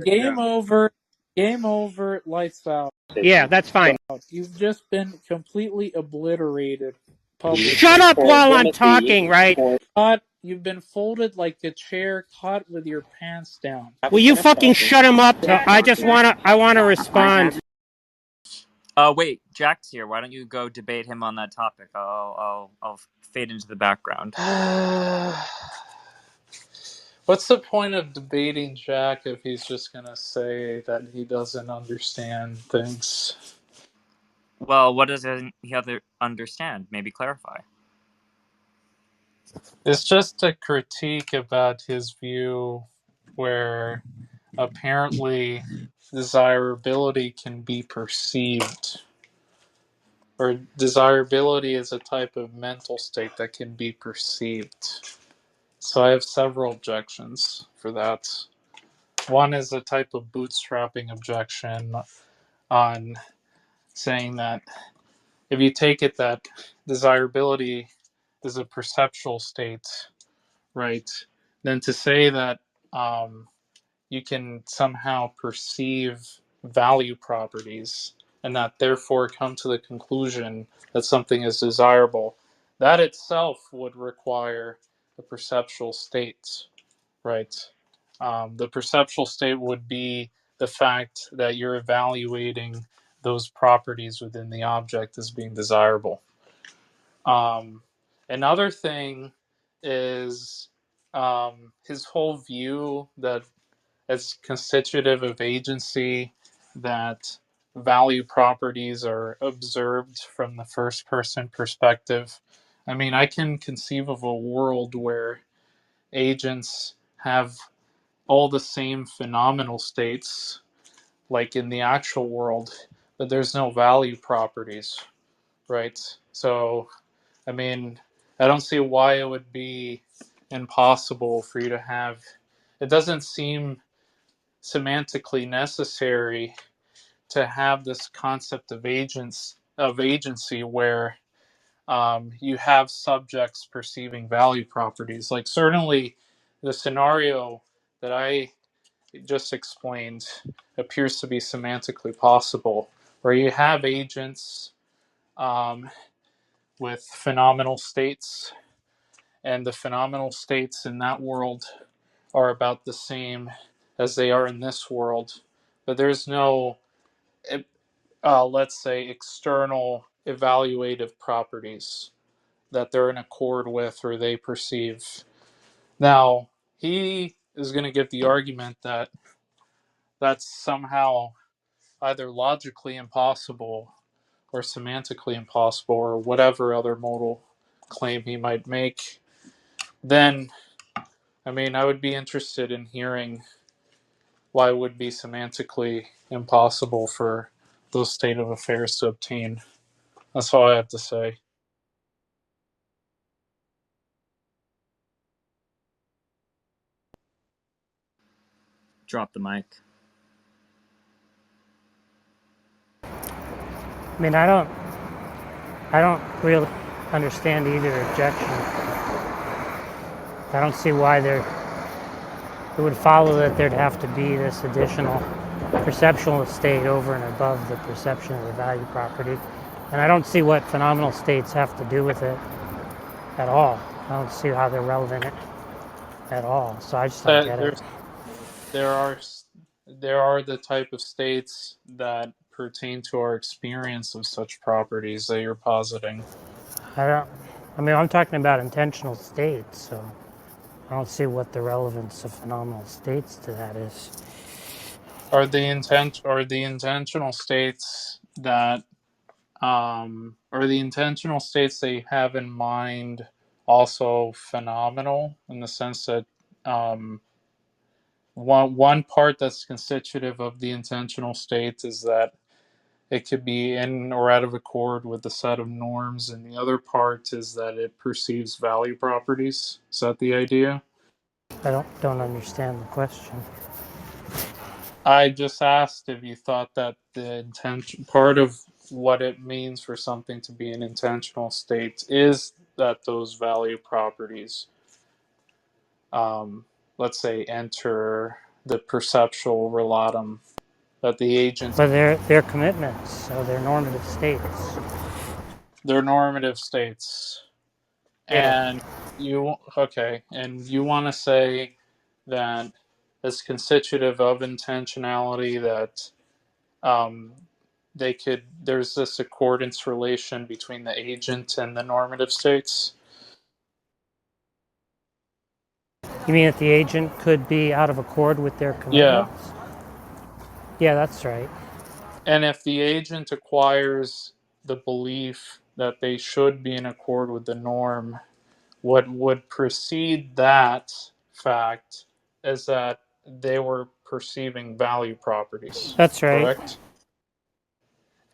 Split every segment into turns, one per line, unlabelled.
Game over. Game over. Lights out.
Yeah, that's fine.
You've just been completely obliterated publicly.
Shut up while I'm talking, right?
Caught, you've been folded like a chair caught with your pants down.
Will you fucking shut him up? So I wanna respond.
Wait, Jack's here. Why don't you go debate him on that topic? I'll fade into the background.
What's the point of debating Jack if he's just gonna say that he doesn't understand things?
Well, what does he understand? Maybe clarify.
It's just a critique about his view where apparently desirability can be perceived. Or desirability is a type of mental state that can be perceived. So I have several objections for that. One is a type of bootstrapping objection on saying that if you take it that desirability is a perceptual state, right, then to say that you can somehow perceive value properties and that therefore come to the conclusion that something is desirable, that itself would require a perceptual state, right? The perceptual state would be the fact that you're evaluating those properties within the object as being desirable. Another thing is his whole view that it's constitutive of agency, that value properties are observed from the first person perspective. I mean, I can conceive of a world where agents have all the same phenomenal states like in the actual world, but there's no value properties, right? So, I mean, I don't see why it would be impossible for you to have. It doesn't seem semantically necessary to have this concept of agency where you have subjects perceiving value properties. Like certainly, the scenario that I just explained appears to be semantically possible, where you have agents with phenomenal states, and the phenomenal states in that world are about the same as they are in this world, but there's no, let's say, external evaluative properties that they're in accord with or they perceive. Now, he is going to give the argument that that's somehow either logically impossible or semantically impossible or whatever other modal claim he might make. Then, I mean, I would be interested in hearing why it would be semantically impossible for those state of affairs to obtain. That's all I have to say.
Drop the mic.
I mean, I don't really understand either objection. I don't see why it would follow that there'd have to be this additional perceptual state over and above the perception of the value property. And I don't see what phenomenal states have to do with it at all. I don't see how they're relevant at all. So I just don't get it.
There are the type of states that pertain to our experience of such properties that you're positing.
I'm talking about intentional states, so I don't see what the relevance of phenomenal states to that is.
Are the intentional states that you have in mind also phenomenal in the sense that one part that's constitutive of the intentional states is that it could be in or out of accord with the set of norms, and the other part is that it perceives value properties. Is that the idea?
I don't understand the question.
I just asked if you thought that the intention part of what it means for something to be an intentional state is that those value properties, let's say, enter the perceptual relatum that the agent.
But they're commitments, so they're normative states.
They're normative states.
Yeah.
And you want to say that it's constitutive of intentionality that um, there's this accordance relation between the agent and the normative states.
You mean that the agent could be out of accord with their
Yeah.
commitments? Yeah, that's right.
And if the agent acquires the belief that they should be in accord with the norm, what would precede that fact is that they were perceiving value properties,
That's right.
correct?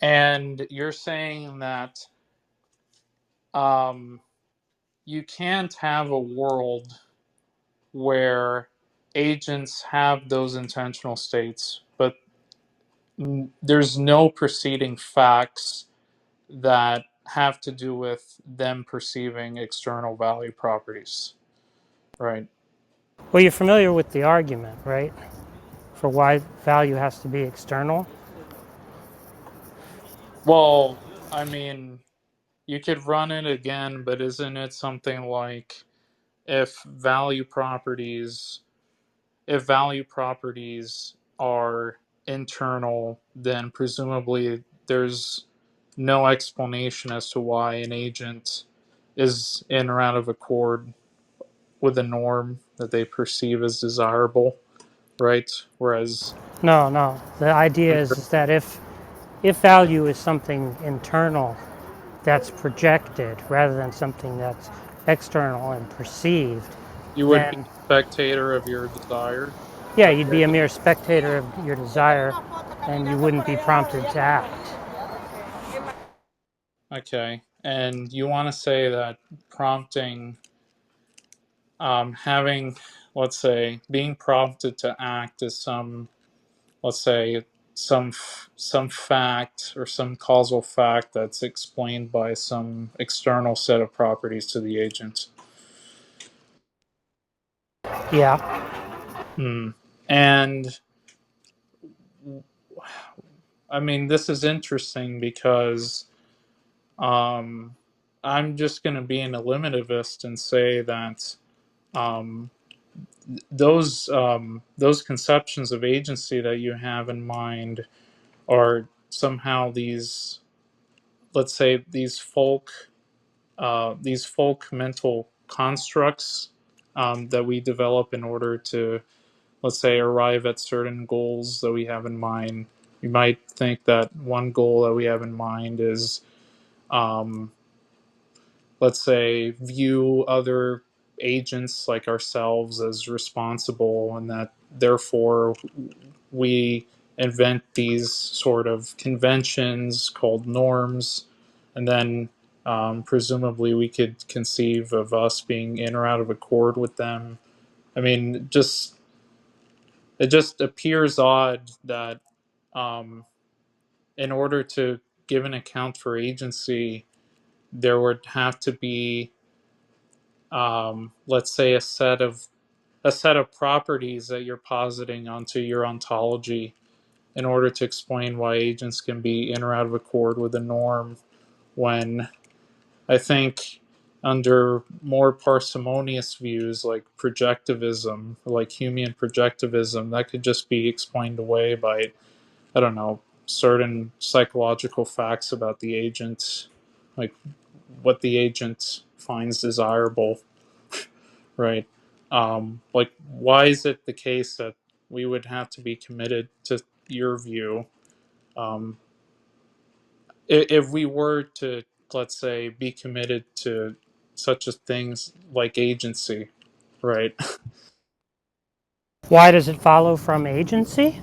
And you're saying that um, you can't have a world where agents have those intentional states, but there's no preceding facts that have to do with them perceiving external value properties, right?
Well, you're familiar with the argument, right? For why value has to be external.
Well, I mean, you could run it again, but isn't it something like if value properties if value properties are internal, then presumably there's no explanation as to why an agent is in or out of accord with a norm that they perceive as desirable, right? Whereas,
No, no. The idea is that if value is something internal that's projected rather than something that's external and perceived,
you would be
then
a spectator of your desire.
yeah,
Of
you'd
the
be a mere spectator of your desire and you wouldn't be prompted to act.
Okay, and you want to say that prompting, having, let's say, being prompted to act is some, let's say, some fact or some causal fact that's explained by some external set of properties to the agent.
Yeah.
Hmm. And I mean, this is interesting because um, I'm just going to be an eliminativist and say that um, those conceptions of agency that you have in mind are somehow these, let's say, these folk mental constructs that we develop in order to, let's say, arrive at certain goals that we have in mind. You might think that one goal that we have in mind is, um, let's say, view other agents like ourselves as responsible, and that therefore we invent these sort of conventions called norms, and then presumably we could conceive of us being in or out of accord with them. I mean, it just appears odd that um, in order to give an account for agency, there would have to be, let's say, a set of properties that you're positing onto your ontology in order to explain why agents can be in or out of accord with the norm, when I think under more parsimonious views like projectivism, like Humean projectivism, that could just be explained away by, I don't know, certain psychological facts about the agent, like what the agent finds desirable, right? Like, why is it the case that we would have to be committed to your view? Um, if we were to, let's say, be committed to such a things like agency, right?
Why does it follow from agency?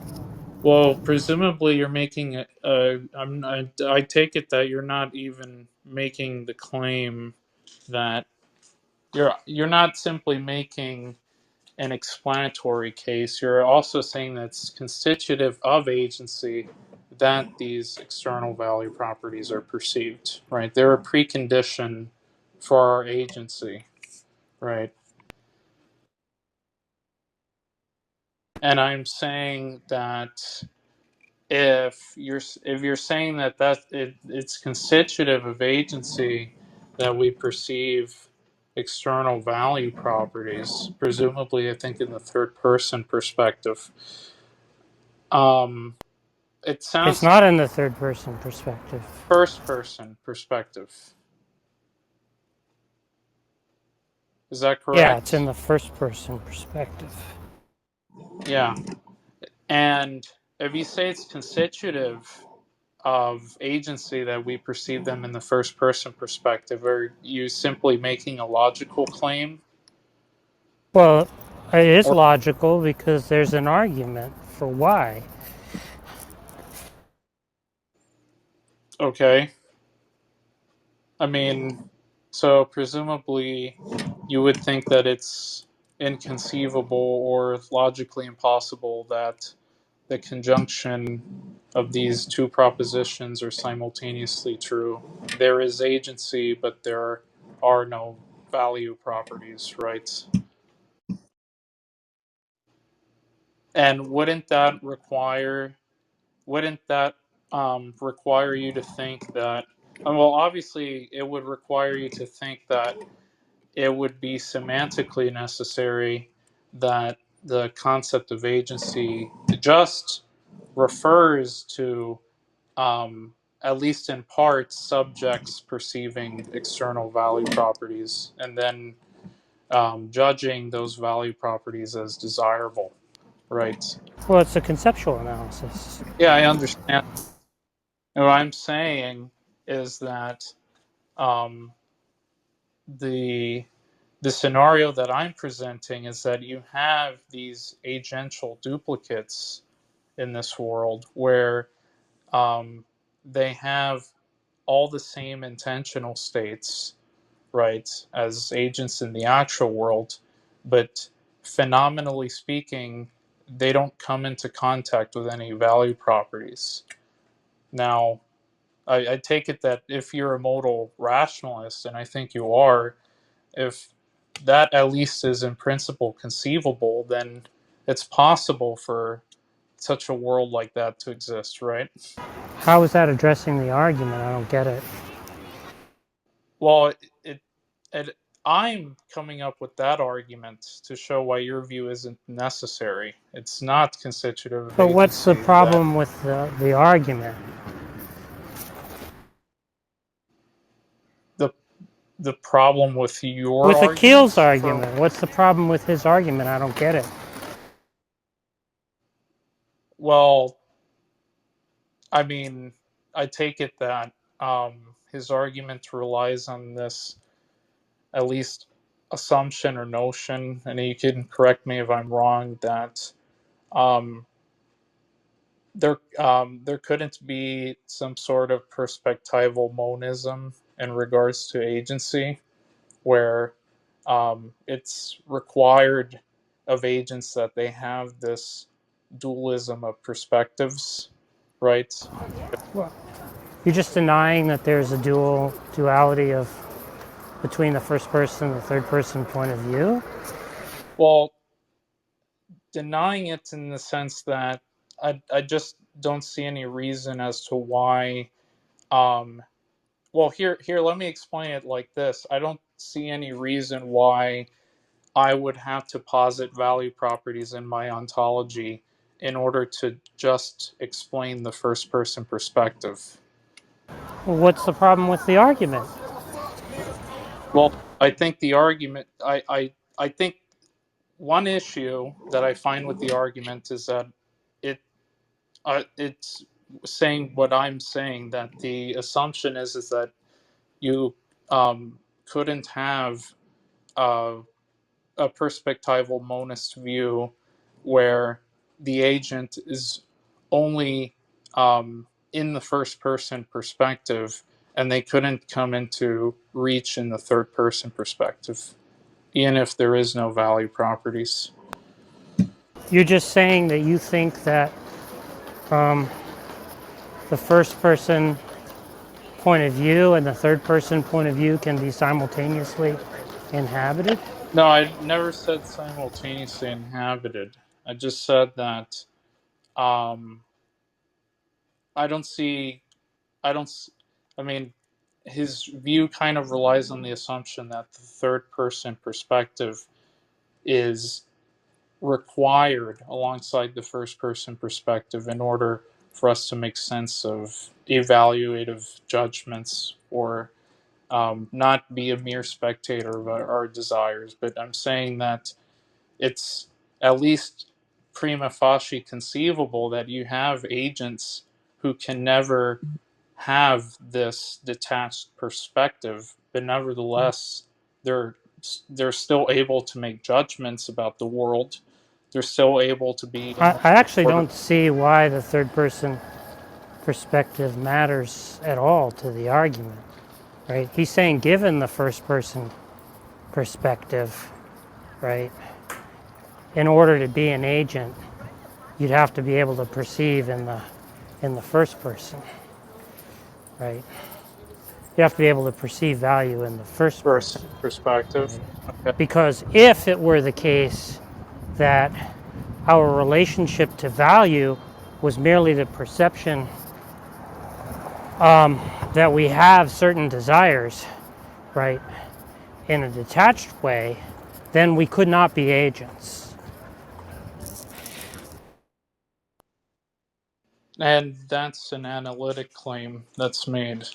Well, presumably you're making it. I take it that you're not even making the claim that you're not simply making an explanatory case. You're also saying that it's constitutive of agency that these external value properties are perceived, right? They're a precondition for our agency, right? And I'm saying that if you're saying it's constitutive of agency that we perceive external value properties, presumably I think in the third person perspective, it
It's
sounds
not in the third person perspective.
first person perspective. Is that
Yeah, it's in
correct?
the first person perspective.
Yeah. And if you say it's constitutive of agency that we perceive them in the first person perspective, are you simply making a logical claim?
Well, it is
Or,
logical because there's an argument for why.
okay. I mean, so presumably you would think that it's inconceivable or logically impossible that the conjunction of these two propositions are simultaneously true. There is agency, but there are no value properties, right? And wouldn't that require you to think that? Well, obviously, it would require you to think that it would be semantically necessary that the concept of agency just refers to, at least in part, subjects perceiving external value properties and then judging those value properties as desirable, right?
Well, it's a conceptual analysis.
Yeah, I understand. And what I'm saying is that um, the the scenario that I'm presenting is that you have these agential duplicates in this world where um, they have all the same intentional states, right, as agents in the actual world, but phenomenally speaking, they don't come into contact with any value properties. Now, I take it that if you're a modal rationalist, and I think you are, if that at least is in principle conceivable, then it's possible for such a world like that to exist, right?
How is that addressing the argument? I don't get it.
Well, it I'm coming up with that argument to show why your view isn't necessary. It's not constitutive of
But what's the
agency that
problem with the argument?
the the problem with your
With Akeel's
argument for,
argument. What's the problem with his argument? I don't get it.
well, I mean, I take it that his argument relies on this at least assumption or notion, and you can correct me if I'm wrong, that um, there couldn't be some sort of perspectival monism in regards to agency, where it's required of agents that they have this dualism of perspectives, right?
Well, you're just denying that there's a duality of between the first person and the third person point of view.
Well, denying it in the sense that I just don't see any reason as to why. Well, here, let me explain it like this. I don't see any reason why I would have to posit value properties in my ontology in order to just explain the first person perspective.
Well, what's the problem with the argument?
Well, I think the argument, I think one issue that I find with the argument is that it it's saying what I'm saying, that the assumption is that you couldn't have uh, a perspectival monist view where the agent is only in the first person perspective and they couldn't come into reach in the third person perspective, even if there is no value properties.
You're just saying that you think that the first person point of view and the third person point of view can be simultaneously inhabited.
No, I never said simultaneously inhabited. I just said that um, I don't see. I don't. I mean, his view kind of relies on the assumption that the third person perspective is required alongside the first person perspective in order for us to make sense of evaluative judgments or not be a mere spectator of our desires. But I'm saying that it's at least prima facie conceivable that you have agents who can never have this detached perspective, but nevertheless, they're they're still able to make judgments about the world. They're still able to be in
I actually
order.
don't see why the third person perspective matters at all to the argument, right? He's saying given the first person perspective, right, in order to be an agent, you'd have to be able to perceive in the first person, right? You have to be able to perceive value in the first
Person
person,
perspective.
right?
Okay.
Because if it were the case that our relationship to value was merely the perception that we have certain desires, right, in a detached way, then we could not be agents.
And that's an analytic claim that's made,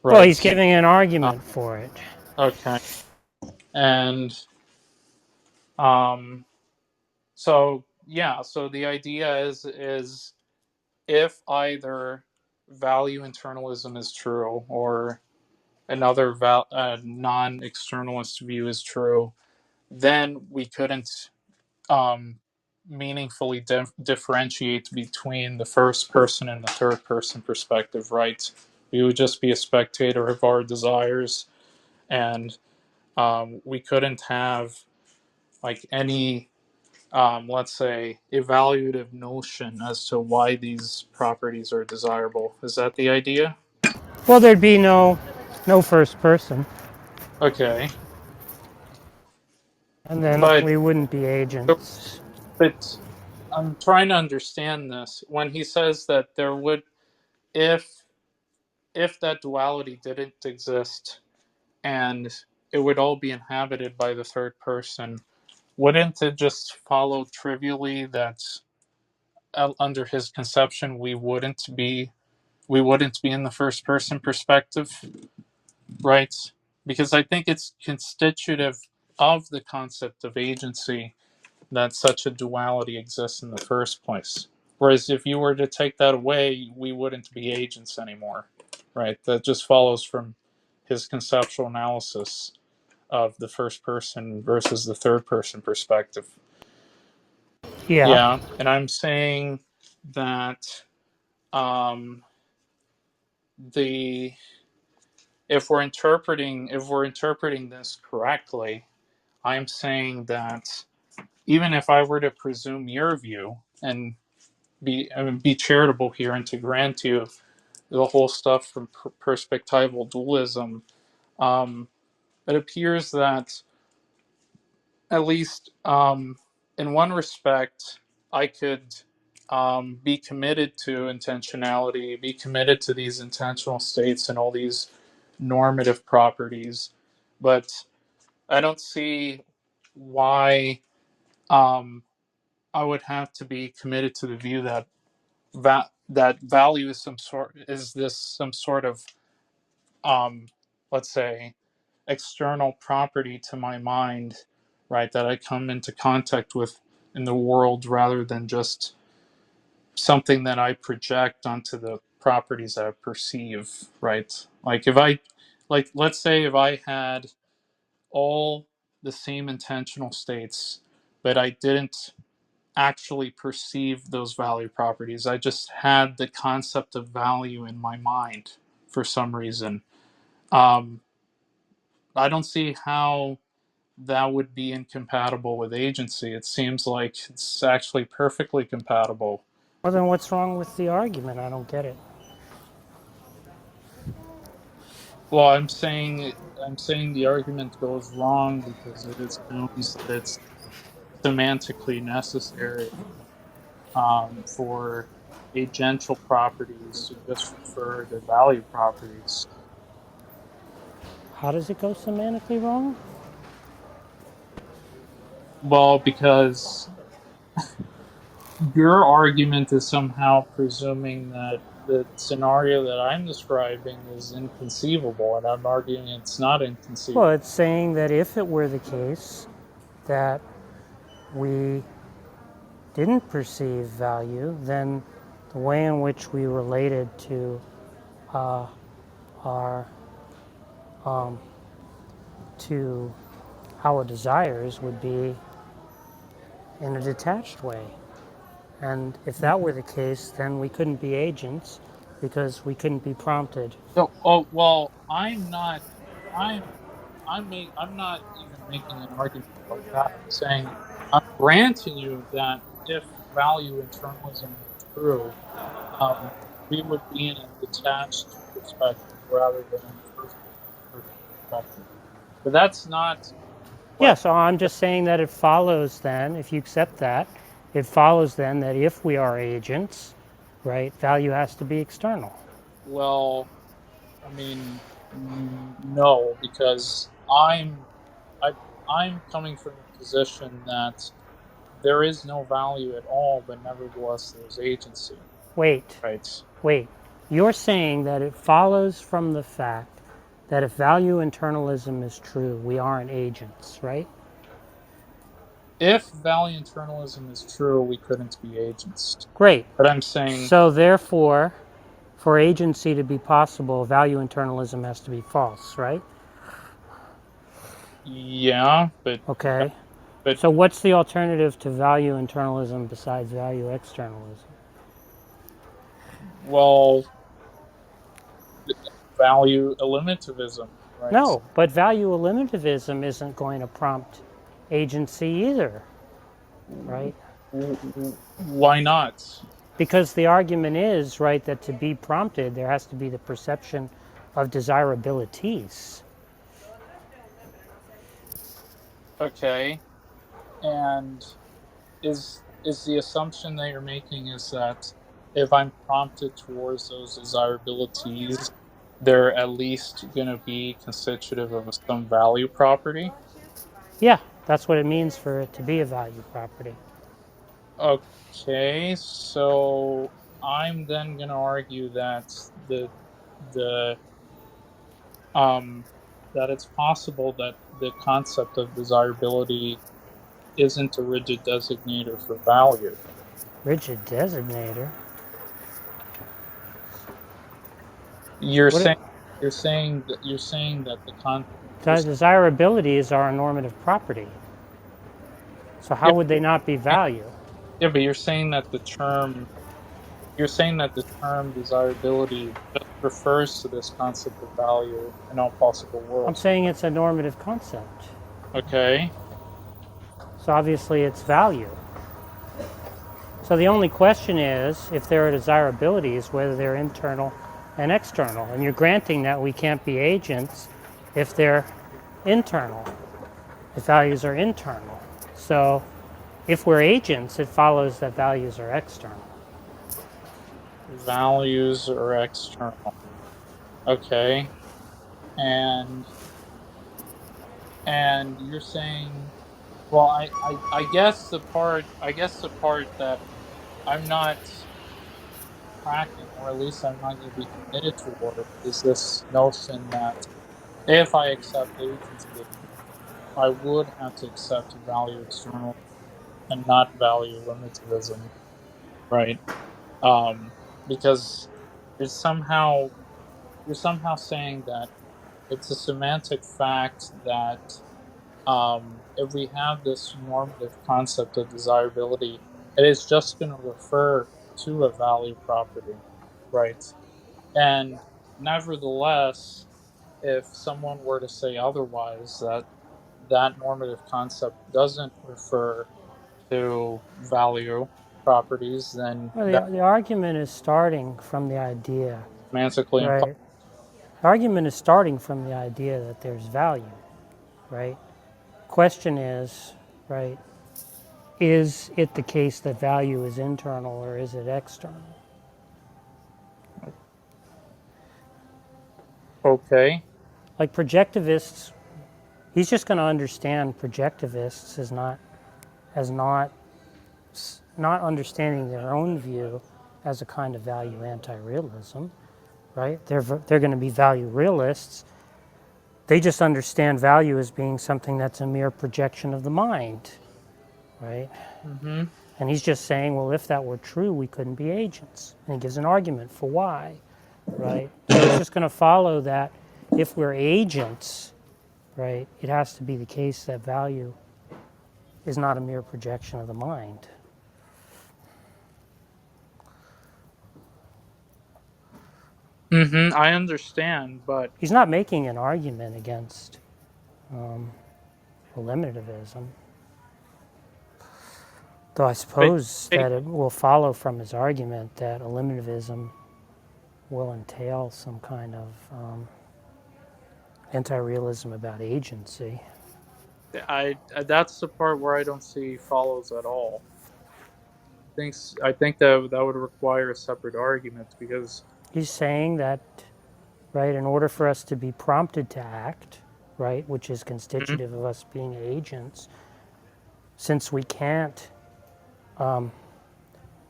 Well, he's
right?
giving an
Uh,
argument for it.
okay. And um, so yeah, so the idea is if either value internalism is true or another non-externalist view is true, then we couldn't um, meaningfully differentiate between the first person and the third person perspective, right? We would just be a spectator of our desires, and we couldn't have like any, let's say, evaluative notion as to why these properties are desirable. Is that the idea?
Well, there'd be no first person,
Okay,
and then
but
we wouldn't be agents.
but I'm trying to understand this when he says that there would, if that duality didn't exist and it would all be inhabited by the third person, wouldn't it just follow trivially that under his conception we wouldn't be in the first person perspective, right? Because I think it's constitutive of the concept of agency that such a duality exists in the first place. Whereas if you were to take that away, we wouldn't be agents anymore, right? That just follows from his conceptual analysis of the first person versus the third person perspective.
Yeah.
Yeah, and I'm saying that um, the if we're interpreting this correctly, I'm saying that even if I were to presume your view and be charitable here and to grant you the whole stuff from perspectival dualism, um, it appears that at least in one respect, I could be committed to intentionality, be committed to these intentional states and all these normative properties, but I don't see why um, I would have to be committed to the view that that value is some sort of let's say external property to my mind, right? That I come into contact with in the world rather than just something that I project onto the properties I perceive, right? Like if I, like, let's say if I had all the same intentional states, but I didn't actually perceive those value properties. I just had the concept of value in my mind for some reason. Um, I don't see how that would be incompatible with agency. It seems like it's actually perfectly compatible.
Well, then what's wrong with the argument? I don't get it.
Well, I'm saying the argument goes wrong because it assumes that it's semantically necessary for agential properties to just refer to value properties.
How does it go semantically wrong?
Well, because your argument is somehow presuming that the scenario that I'm describing is inconceivable, and I'm arguing it's not
Well,
inconceivable.
it's saying that if it were the case that we didn't perceive value, then the way in which we related to our to our desires would be in a detached way. And if that were the case, then we couldn't be agents because we couldn't be prompted.
So, oh well, I'm not. I'm. I'm not even making an argument like that. I'm saying I'm granting you that if value internalism were true, um, we would be in a detached perspective rather than in a first person perspective. But that's not
Yeah,
what.
so I'm just saying that it follows then, if you accept that, it follows then that if we are agents, right, value has to be external.
Well, I mean, no, because I, I'm coming from the position that there is no value at all, but nevertheless there's agency.
Wait,
Right.
wait. You're saying that it follows from the fact that if value internalism is true, we aren't agents, right?
If value internalism is true, we couldn't be agents.
Great.
But I'm saying,
So therefore, for agency to be possible, value internalism has to be false, right?
yeah,
Okay.
but
So what's the alternative to value internalism besides value externalism?
well, value eliminativism, right?
No, but value eliminativism isn't going to prompt agency either, right?
Why not?
Because the argument is, right, that to be prompted, there has to be the perception of desirabilities.
Okay, and is the assumption that you're making is that if I'm prompted towards those desirabilities, they're at least going to be constitutive of some value property?
Yeah, that's what it means for it to be a value property.
Okay, so I'm then going to argue that the um that it's possible that the concept of desirability isn't a rigid designator for value.
Rigid designator.
You're
What?
saying you're saying that you're,
Desirabilities are a normative property. So
yeah,
how would they not be value?
yeah, but you're saying that the term desirability just refers to this concept of value in all possible
I'm
worlds.
saying it's a normative concept.
Okay.
So obviously it's value. So the only question is if there are desirabilities, whether they're internal and external. And you're granting that we can't be agents if they're internal, if values are internal. So if we're agents, it follows that values are external.
Values are external. Okay. And you're saying, well, I guess the part that I'm not tracking, or at least I'm not going to be committed toward, is this notion that if I accept agency, I would have to accept value external and not value limitativism, right? Because you're somehow you're somehow saying that it's a semantic fact that if we have this normative concept of desirability, it is just going to refer to a value property, right? And nevertheless, if someone were to say otherwise, that that normative concept doesn't refer to value properties, then
Well,
that's
the argument is starting from the idea,
semantically impossible.
right? The argument is starting from the idea that there's value, right? Question is, right, is it the case that value is internal or is it external?
Okay.
Like projectivists, he's just going to understand projectivists as not understanding their own view as a kind of value anti-realism, right? They're going to be value realists. They just understand value as being something that's a mere projection of the mind, right?
Mm-hmm.
And he's just saying, well, if that were true, we couldn't be agents. And he gives an argument for why, right? So it's just going to follow that if we're agents, right, it has to be the case that value is not a mere projection of the mind.
Mm-hmm. I understand, but
He's not making an argument against eliminativism, though I
but
suppose that it will follow from his argument that eliminativism will entail some kind of anti-realism about agency.
I that's the part where I don't see follows at all. I think that would require a separate argument because
He's saying that, right, in order for us to be prompted to act, right, which is
Mhm.
constitutive of us being agents, since we can't,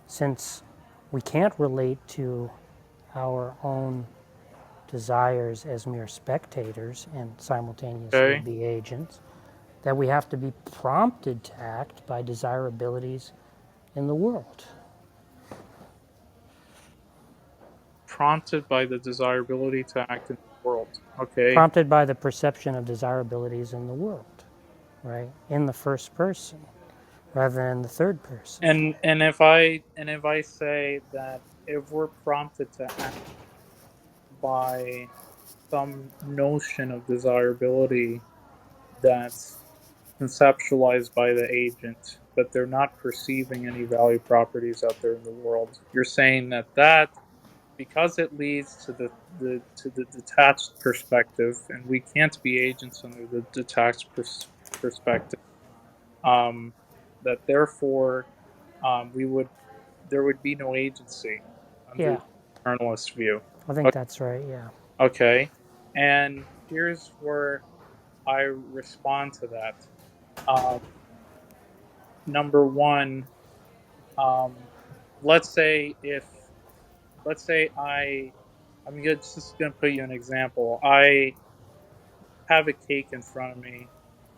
since we can't relate to our own desires as mere spectators and simultaneously
okay,
be agents, that we have to be prompted to act by desirabilities in the world.
prompted by the desirability to act in the world. Okay,
Prompted by the perception of desirabilities in the world, right? In the first person rather than the third person.
and if I say that if we're prompted to act by some notion of desirability that's conceptualized by the agent, but they're not perceiving any value properties out there in the world, you're saying that because it leads to the detached perspective, and we can't be agents under the detached perspective. Um, that therefore, we would there would be no agency under
Yeah,
the journalist view.
I think that's right, yeah.
Okay, and here's where I respond to that. Um, Number one, um, let's say if let's say just gonna put you an example. I have a cake in front of me,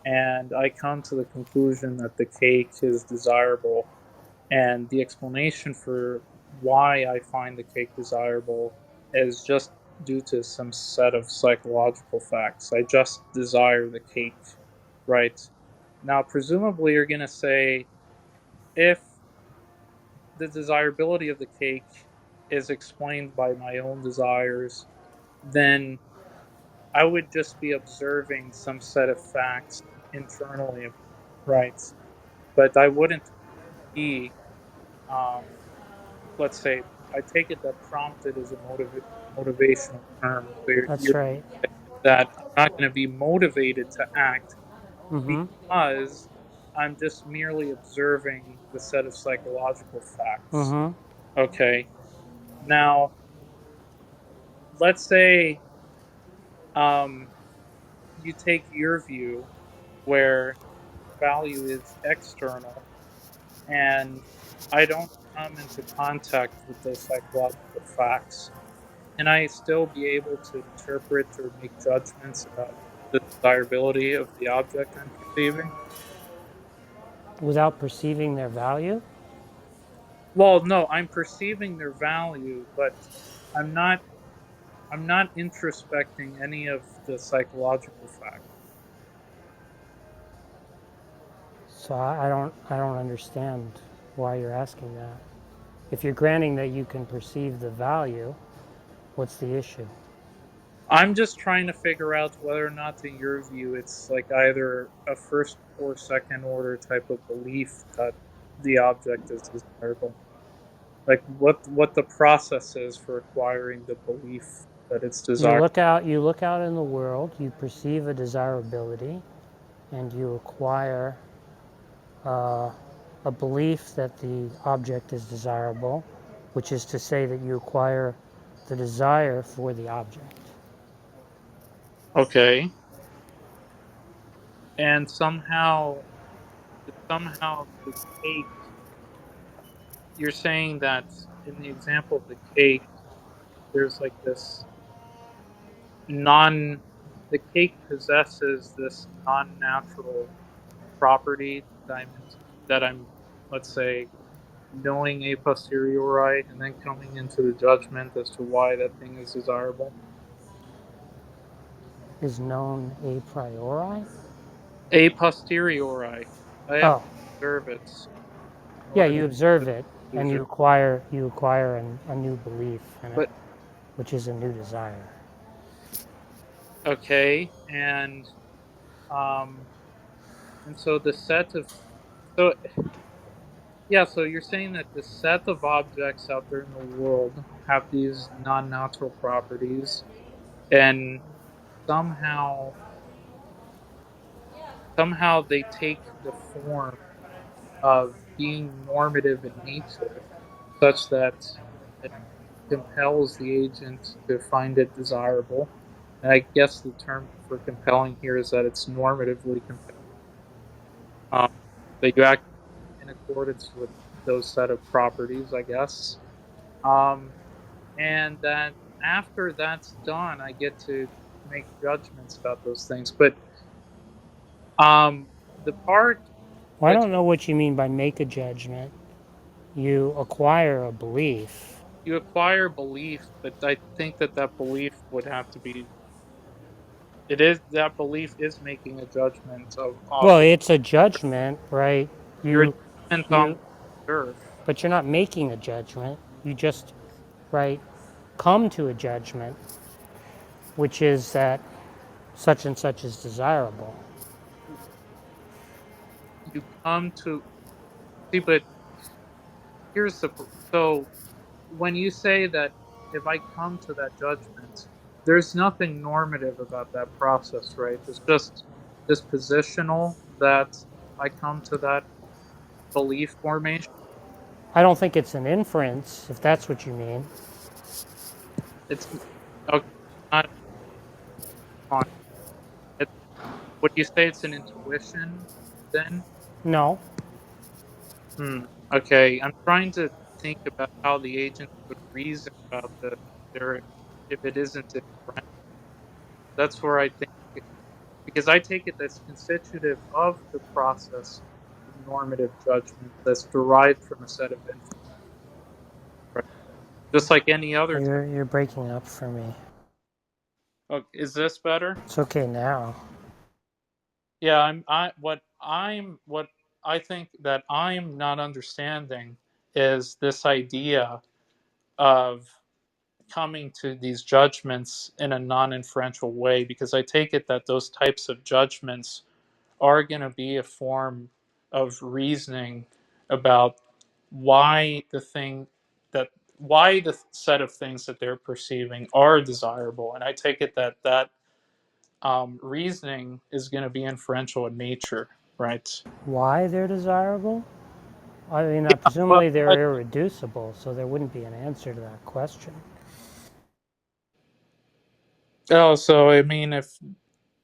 and I come to the conclusion that the cake is desirable, and the explanation for why I find the cake desirable is just due to some set of psychological facts. I just desire the cake, right? Now, presumably, you're going to say if the desirability of the cake is explained by my own desires, then I would just be observing some set of facts internally, right? But I wouldn't be, um, let's say, I take it that prompted is a motivational term. So
That's
you're
right.
that I'm not going to be motivated to act
Mm-hmm.
because I'm just merely observing the set of psychological facts.
Mm-hmm.
Okay. Now, let's say um, you take your view where value is external and I don't come into contact with those psychological facts. Can I still be able to interpret or make judgments about the desirability of the object I'm perceiving?
Without perceiving their value?
Well, no, I'm perceiving their value, but I'm not I'm not introspecting any of the psychological facts.
So I don't understand why you're asking that. If you're granting that you can perceive the value, what's the issue?
I'm just trying to figure out whether or not, in your view, it's like either a first or second order type of belief that the object is desirable. Like what the process is for acquiring the belief that it's
You
desirable.
look out in the world, you perceive a desirability, and you acquire a belief that the object is desirable, which is to say that you acquire the desire for the object.
Okay. And somehow the cake, you're saying that in the example of the cake, there's like this non, the cake possesses this non-natural property that I'm, let's say, knowing a posteriori and then coming into the judgment as to why that thing is desirable.
Is known a priori?
A posteriori, I have to
Oh,
observe it in
yeah,
order to
you
come to
observe
the
it and
conclusion.
you acquire a new belief in it,
But
which is a new desire.
okay, um, and so the set of so yeah, so you're saying that the set of objects out there in the world have these non-natural properties, and somehow somehow they take the form of being normative in nature, such that it compels the agent to find it desirable. And I guess the term for compelling here is that it's normatively compelling. That you act in accordance with those set of properties, I guess. Um, and that after that's done, I get to make judgments about those things. But the part
Well, I
that
don't know what you mean by make a judgment. You acquire a belief.
you acquire belief, but I think that that belief would have to be. It is that belief is making a judgment of
Well, it's a judgment, right?
your
You,
judgment on
you,
what you observe.
but you're not making a judgment. You just, right, come to a judgment, which is that such and such is desirable.
You come to see, but here's the so when you say that if I come to that judgment, there's nothing normative about that process, right? It's just dispositional that I come to that belief formation.
I don't think it's an inference, if that's what you mean.
It's okay, not fine. It, would you say it's an intuition then?
No,
Hmm. Okay, I'm trying to think about how the agent would reason about this. There, if it isn't inferential, that's where I think because I take it that's constitutive of the process of normative judgment that's derived from a set of inference, right? Just like any other type.
you're breaking up for me.
Oh, is this better?
It's okay now.
Yeah, what I think that I'm not understanding is this idea of coming to these judgments in a non-inferential way, because I take it that those types of judgments are going to be a form of reasoning about why the thing that why the set of things that they're perceiving are desirable, and I take it that reasoning is going to be inferential in nature, right?
Why they're desirable? I mean,
Yeah,
presumably they're irreducible, so there wouldn't be an answer to that question.
oh, so I mean, if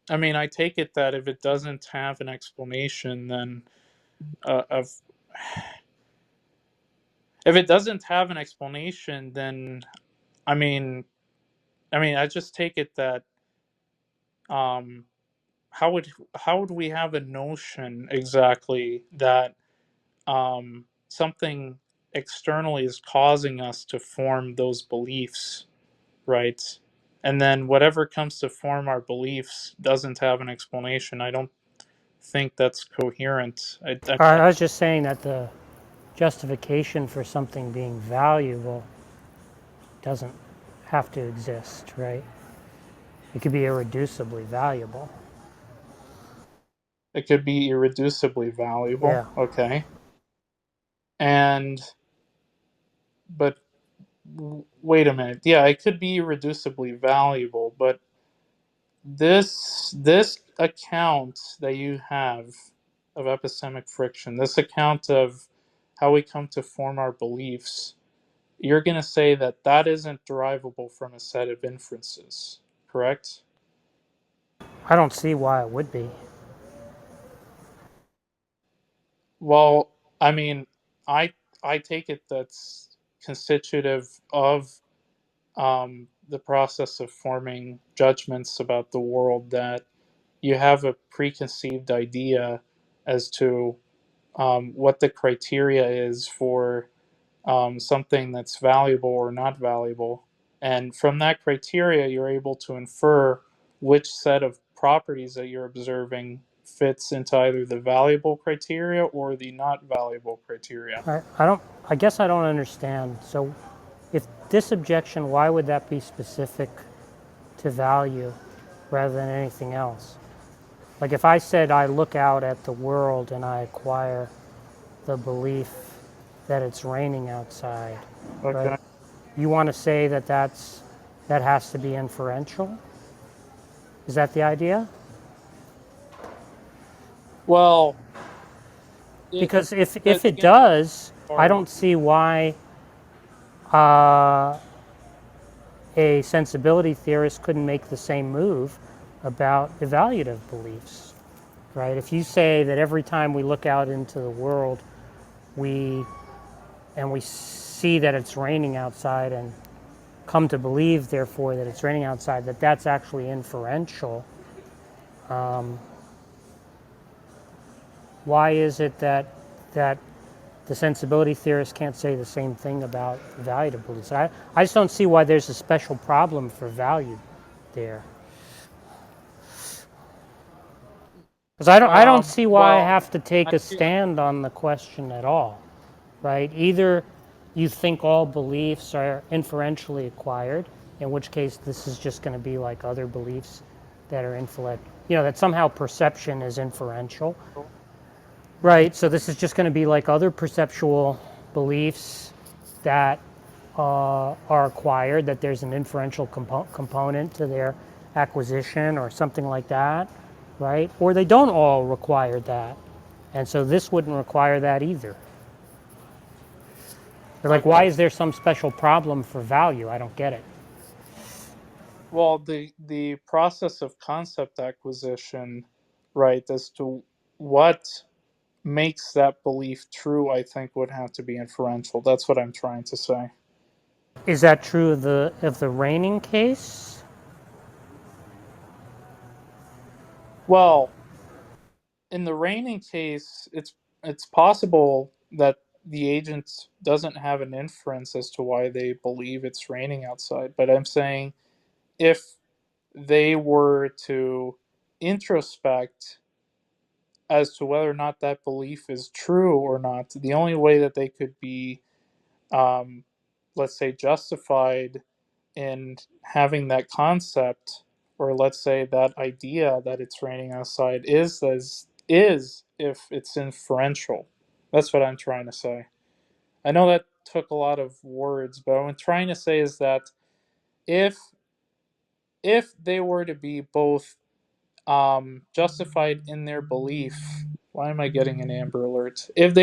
I mean, I take it that if it doesn't have an explanation, then of if it doesn't have an explanation, then I mean, I just take it that um, how would we have a notion exactly that something externally is causing us to form those beliefs, right? And then whatever comes to form our beliefs doesn't have an explanation. I don't think that's coherent.
I was just saying that the justification for something being valuable doesn't have to exist, right? It could be irreducibly valuable.
it could be irreducibly valuable.
Yeah.
Okay, and but wait a minute. Yeah, it could be irreducibly valuable, but this account that you have, of epistemic friction, this account of how we come to form our beliefs, you're going to say that that isn't derivable from a set of inferences, correct?
I don't see why it would be.
Well, I mean, I I take it that's constitutive of the process of forming judgments about the world, that you have a preconceived idea as to what the criteria is for something that's valuable or not valuable. And from that criteria, you're able to infer which set of properties that you're observing fits into either the valuable criteria or the not valuable criteria.
I don't. I guess I don't understand. So, if this objection, why would that be specific to value rather than anything else? Like if I said I look out at the world and I acquire the belief that it's raining outside, right?
Okay.
You want to say that that has to be inferential? Is that the idea?
Well,
Because if it
the inference
does, I
part,
don't see why uh, a sensibility theorist couldn't make the same move about evaluative beliefs, right? If you say that every time we look out into the world, we see that it's raining outside and come to believe, therefore, that it's raining outside, that that's actually inferential, why is it that the sensibility theorists can't say the same thing about evaluative beliefs? I just don't see why there's a special problem for value there. Because I don't see why I
well,
have to take
I
a
see.
stand on the question at all, right? Either you think all beliefs are inferentially acquired, in which case this is just going to be like other beliefs that are that somehow perception is inferential, right? So this is just going to be like other perceptual beliefs that are acquired, that there's an inferential component to their acquisition or something like that, right? Or they don't all require that. And so this wouldn't require that either. They're like, why
Okay.
is there some special problem for value? I don't get it.
Well, the process of concept acquisition, right, as to what makes that belief true, I think would have to be inferential. That's what I'm trying to say.
Is that true of the raining case?
Well, in the raining case, it's possible that the agent doesn't have an inference as to why they believe it's raining outside, but I'm saying if they were to introspect as to whether or not that belief is true or not, the only way that they could be, um, let's say, justified in having that concept, or let's say that idea that it's raining outside, is if it's inferential. That's what I'm trying to say. I know that took a lot of words, but what I'm trying to say is that if they were to be both justified in their belief, why am I getting an Amber Alert? If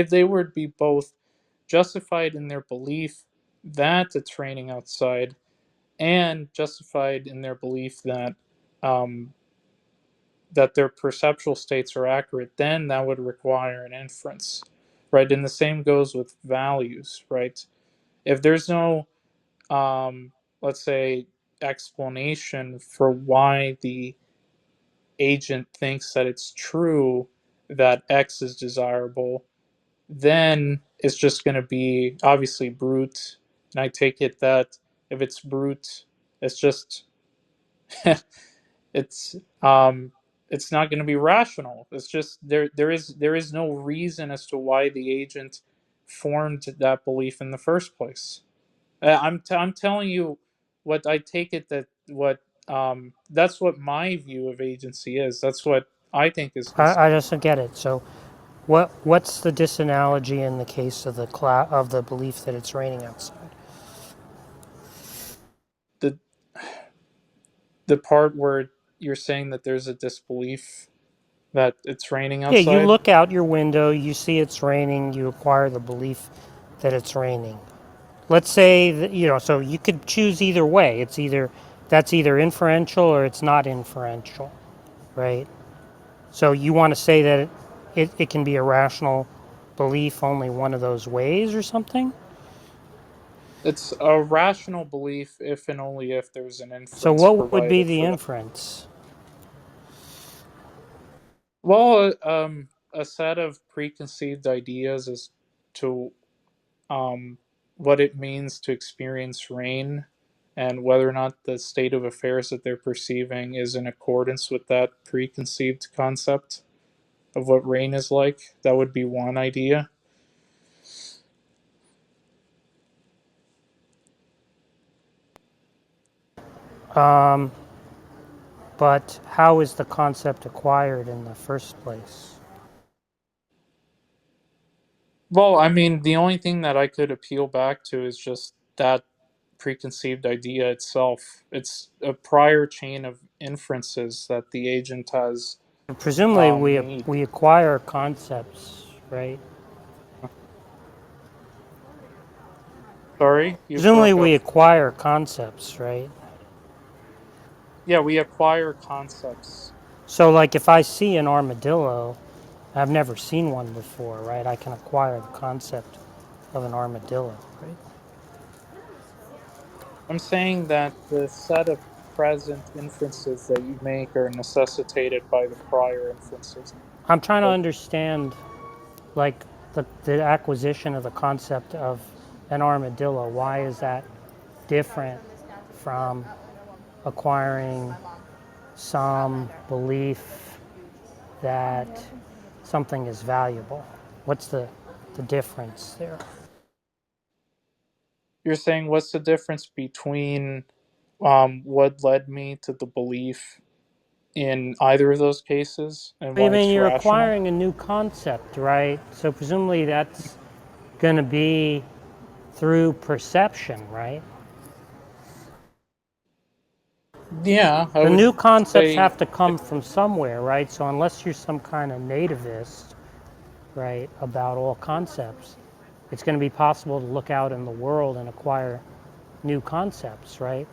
they were to be both justified in their belief that it's raining outside, and justified in their belief that um, that their perceptual states are accurate, then that would require an inference, right? And the same goes with values, right? If there's no, let's say, explanation for why the agent thinks that it's true that X is desirable, then it's just going to be obviously brute. And I take it that if it's brute, it's just it's um it's not going to be rational. It's just there is no reason as to why the agent formed that belief in the first place. I'm telling you what I take it that what that's what my view of agency is. That's what I think is
I just don't get it. So what's the disanalogy in the case of of the belief that it's raining outside?
the part where you're saying that there's a disbelief that it's raining
Yeah, you
outside?
look out your window, you see it's raining, you acquire the belief that it's raining. Let's say that, so you could choose either way. That's either inferential or it's not inferential, right? So you want to say that it can be a rational belief only one of those ways or something?
It's a rational belief if and only if there's an
So
inference
what would be
provided
the
for that.
inference?
Well, a set of preconceived ideas as to um, what it means to experience rain and whether or not the state of affairs that they're perceiving is in accordance with that preconceived concept of what rain is like. That would be one idea.
Um, but how is the concept acquired in the first place?
Well, I mean, the only thing that I could appeal back to is just that preconceived idea itself. It's a prior chain of inferences that the agent has
Presumably
made.
we acquire concepts, right?
Sorry, you
Presumably
broke up.
we acquire concepts, right?
Yeah, we acquire concepts.
So like if I see an armadillo, I've never seen one before, right? I can acquire the concept of an armadillo, right?
I'm saying that the set of present inferences that you make are necessitated by the prior inferences.
I'm trying to understand like the acquisition of the concept of an armadillo. Why is that different from acquiring some belief that something is valuable? What's the difference there?
You're saying what's the difference between what led me to the belief in either of those cases and
I
why
mean,
it's
you're
rational?
acquiring a new concept, right? So presumably that's going to be through perception, right?
Yeah, I
The
would
new concepts
say
have to come from somewhere, right? So unless you're some kind of nativist, right, about all concepts, it's going to be possible to look out in the world and acquire new concepts, right?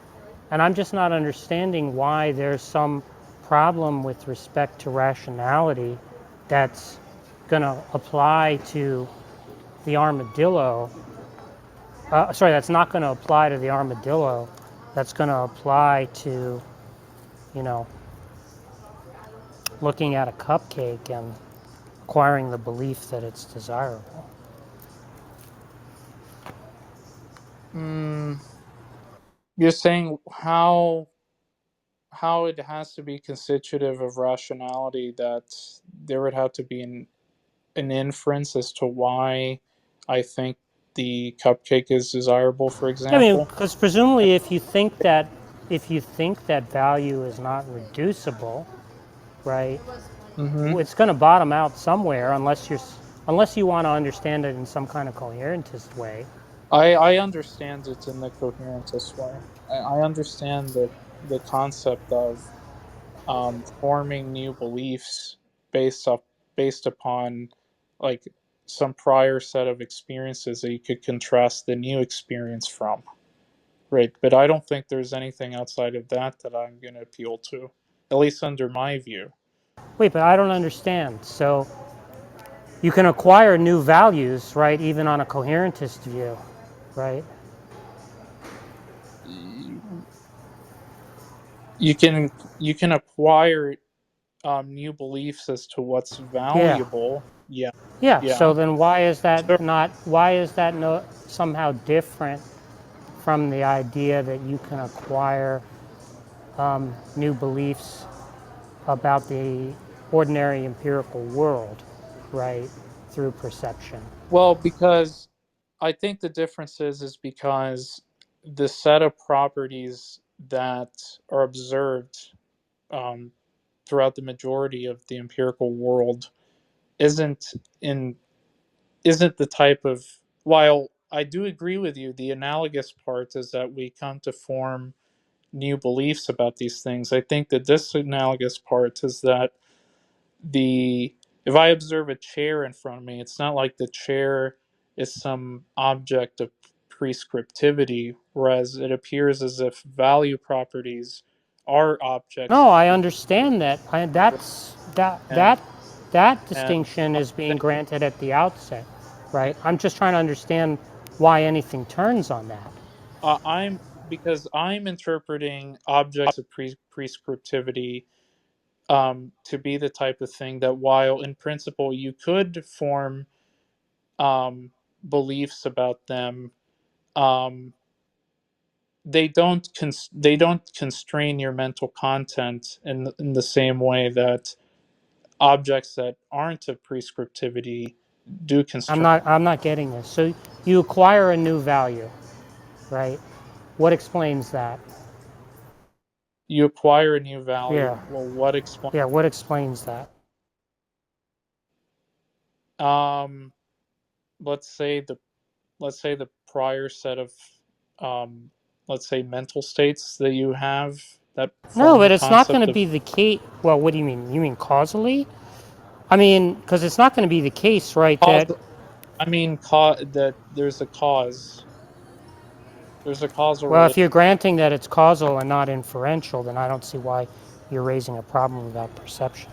And I'm just not understanding why there's some problem with respect to rationality that's going to apply to the armadillo. That's not going to apply to the armadillo. That's going to apply to, you know, looking at a cupcake and acquiring the belief that it's desirable.
mm, you're saying how it has to be constitutive of rationality that there would have to be an inference as to why I think the cupcake is desirable, for
I mean,
example.
because presumably if you think that value is not reducible, right,
Hmm.
it's going to bottom out somewhere unless you want to understand it in some kind of coherentist way.
I understand it in the coherentist way. I understand the concept of forming new beliefs based up based upon like some prior set of experiences that you could contrast the new experience from. Right, but I don't think there's anything outside of that that I'm going to appeal to, at least under my view.
Wait, but I don't understand. So you can acquire new values, right, even on a coherentist view, right?
You can you can acquire new beliefs as to what's
Yeah.
valuable. Yeah,
Yeah. So
yeah.
then why is
Sure.
that not? Why is that no somehow different from the idea that you can acquire new beliefs about the ordinary empirical world, right, through perception?
Well, because I think the difference is because the set of properties that are observed um, throughout the majority of the empirical world isn't in isn't the type of, while I do agree with you, the analogous part is that we come to form new beliefs about these things. I think the disanalogous part is that the if I observe a chair in front of me, it's not like the chair is some object of prescriptivity, whereas it appears as if value properties are objects
No,
of
I understand that.
and
That
and
distinction
I'm
is being
saying,
granted at the outset, right? I'm just trying to understand why anything turns on that.
I'm because I'm interpreting objects of prescriptivity to be the type of thing that, while in principle you could form beliefs about them, um, they don't constrain your mental content in the same way that objects that aren't of prescriptivity do constrain.
I'm not getting this. So you acquire a new value, right? What explains that?
You acquire a new value.
Yeah.
Well, what explains?
Yeah, what explains that?
Um, let's say the prior set of um, let's say mental states that you have that
No,
form the
but it's not going
concept
to
of
be the case. Well, what do you mean? You mean causally? I mean, because it's not going to be the case, right?
cause.
That,
I mean, that there's a cause. There's a causal
well, if
relation.
you're granting that it's causal and not inferential, then I don't see why you're raising a problem about perception.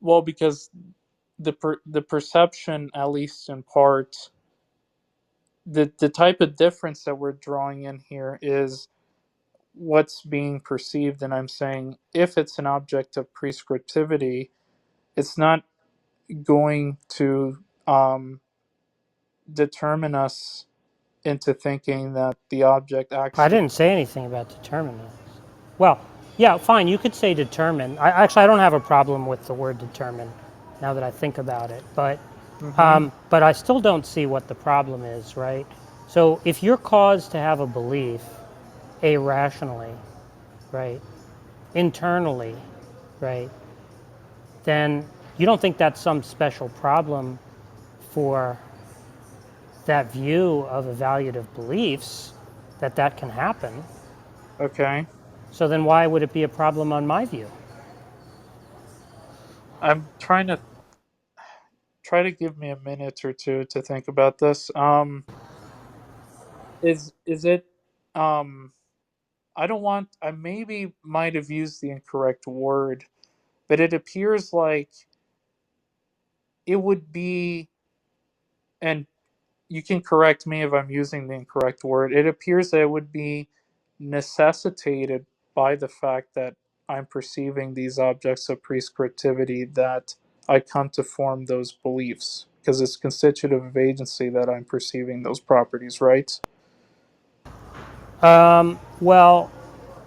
Well, because the perception, at least in part, the type of difference that we're drawing in here is what's being perceived, and I'm saying if it's an object of prescriptivity, it's not going to determine us into thinking that the object
I
actually.
didn't say anything about determinants. Well, yeah, fine, you could say determine. I don't have a problem with the word determine now that I think about it,
Mm-hmm.
but I still don't see what the problem is, right? So if you're caused to have a belief irrationally, right, internally, right, then you don't think that's some special problem for that view of evaluative beliefs, that can happen.
Okay,
So then why would it be a problem on my view?
I'm try to give me a minute or two to think about this. Is it um I don't want I maybe might have used the incorrect word, but it appears like it would be, and you can correct me if I'm using the incorrect word. It appears that it would be necessitated by the fact that I'm perceiving these objects of prescriptivity that I come to form those beliefs because it's constitutive of agency that I'm perceiving those properties, right?
Well,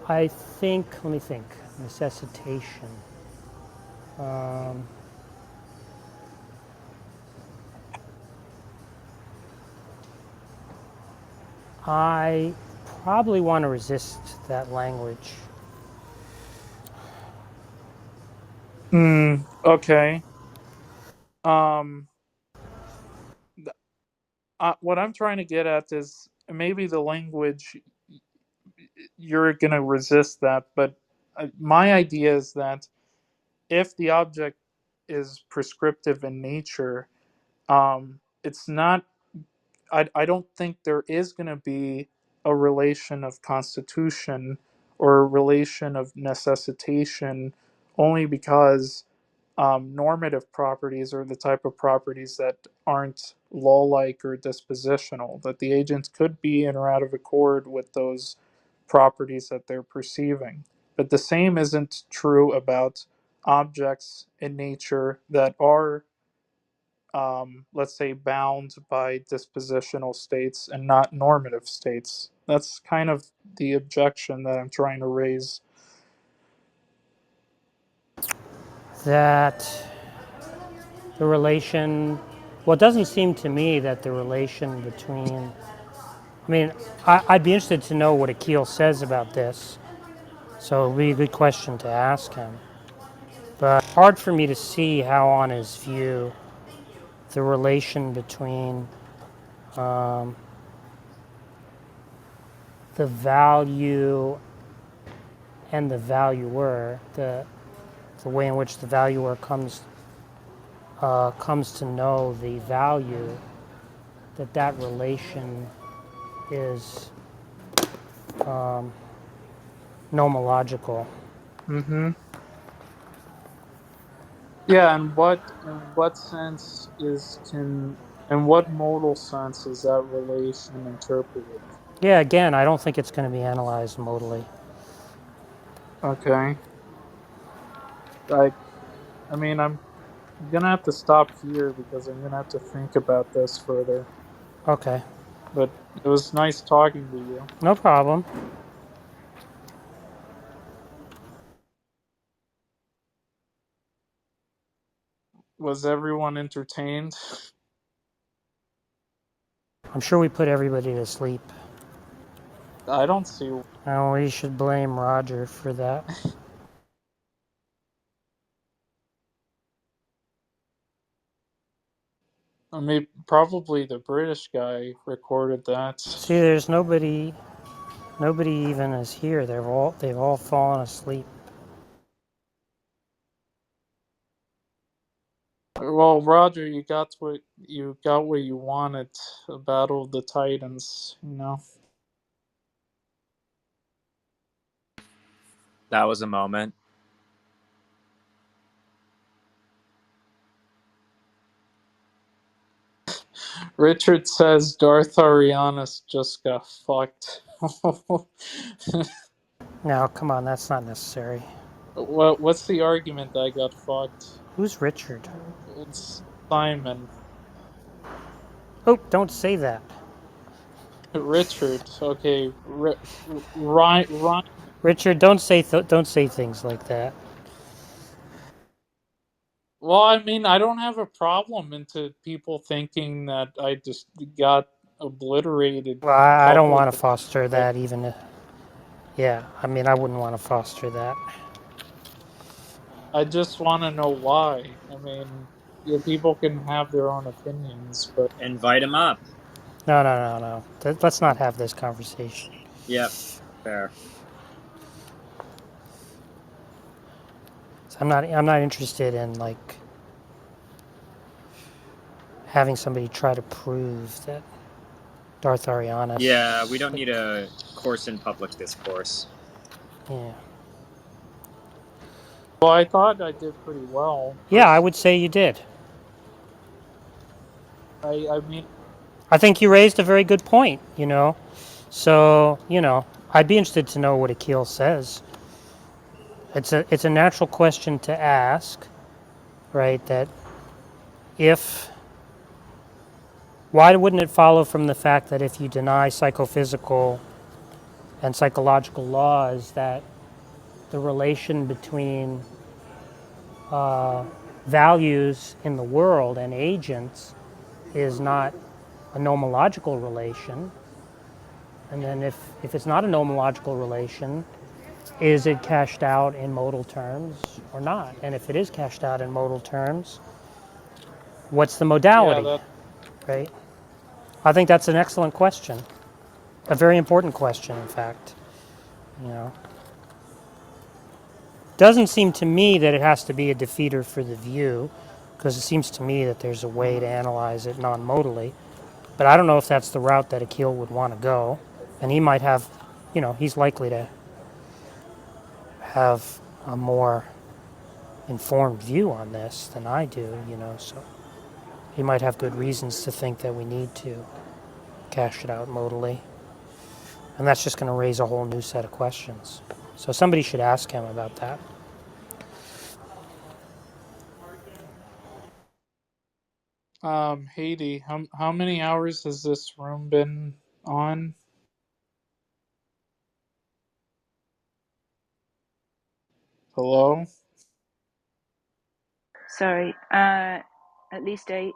I think, let me think, necessitation. Um, I probably want to resist that language.
Okay. Um, what I'm trying to get at is maybe the language you're going to resist that, but my idea is that if the object is prescriptive in nature, it's not. I don't think there is going to be a relation of constitution or a relation of necessitation, only because normative properties are the type of properties that aren't law-like or dispositional. That the agent could be in or out of accord with those properties that they're perceiving. But the same isn't true about objects in nature that are, let's say, bound by dispositional states and not normative states. That's kind of the objection that I'm trying to raise.
That the relation, well, it doesn't seem to me that the relation between, I mean, I'd be interested to know what Akeel says about this. So it would be a good question to ask him. But hard for me to see how, on his view, the relation between um, the value and the valuer, the way in which the valuer comes to know the value, that relation is nomological.
Mm-hmm. Yeah, and what sense in what modal sense is that relation interpreted?
Yeah, again, I don't think it's going to be analyzed modally.
Okay. I mean, I'm gonna have to stop here because I'm gonna have to think about this further.
Okay,
But it was nice talking to you.
no problem.
Was everyone entertained?
I'm sure we put everybody to sleep.
I don't see.
Oh, we should blame Roger for that.
I mean, probably the British guy recorded that.
See, there's nobody even is here. They've all fallen asleep.
Well, Roger, you got what you wanted. A battle of the Titans. You know.
That was a moment.
Richard says Darth Arianus just got fucked.
Now, come on, that's not necessary.
What's the argument that I got fucked?
Who's Richard?
It's Simon.
Oh, don't say that.
Richard. Okay. Ryan.
Richard, don't say things like that.
Well, I mean, I don't have a problem into people thinking that I just got obliterated
Well, I don't want to
publicly.
foster
Like,
that even. Yeah, I mean, I wouldn't want to foster that.
I just want to know why. I mean, yeah, people can have their own opinions, but
Invite him up.
No. Let's not have this conversation.
Yep, fair.
So I'm not interested in like having somebody try to prove that Darth Arianus.
Yeah, we don't need a course in public discourse.
Yeah.
well, I thought I did pretty well.
Yeah, I would say you did.
I mean,
I think you raised a very good point, So, I'd be interested to know what Akeel says. It's a natural question to ask, right? That if why wouldn't it follow from the fact that if you deny psychophysical and psychological laws that the relation between values in the world and agents is not a nomological relation? And then if it's not a nomological relation, is it cashed out in modal terms or not? And if it is cashed out in modal terms, what's the
yeah,
modality,
that
right? I think that's an excellent question, a very important question, in fact. You know, doesn't seem to me that it has to be a defeater for the view, because it seems to me that there's a way to analyze it non-modally. But I don't know if that's the route that Akeel would want to go, and he might have, he's likely to have a more informed view on this than I do, so he might have good reasons to think that we need to cash it out modally. And that's just going to raise a whole new set of questions. So somebody should ask him about that.
Haiti, how many hours has this room been on? Hello?
Sorry, at least 8.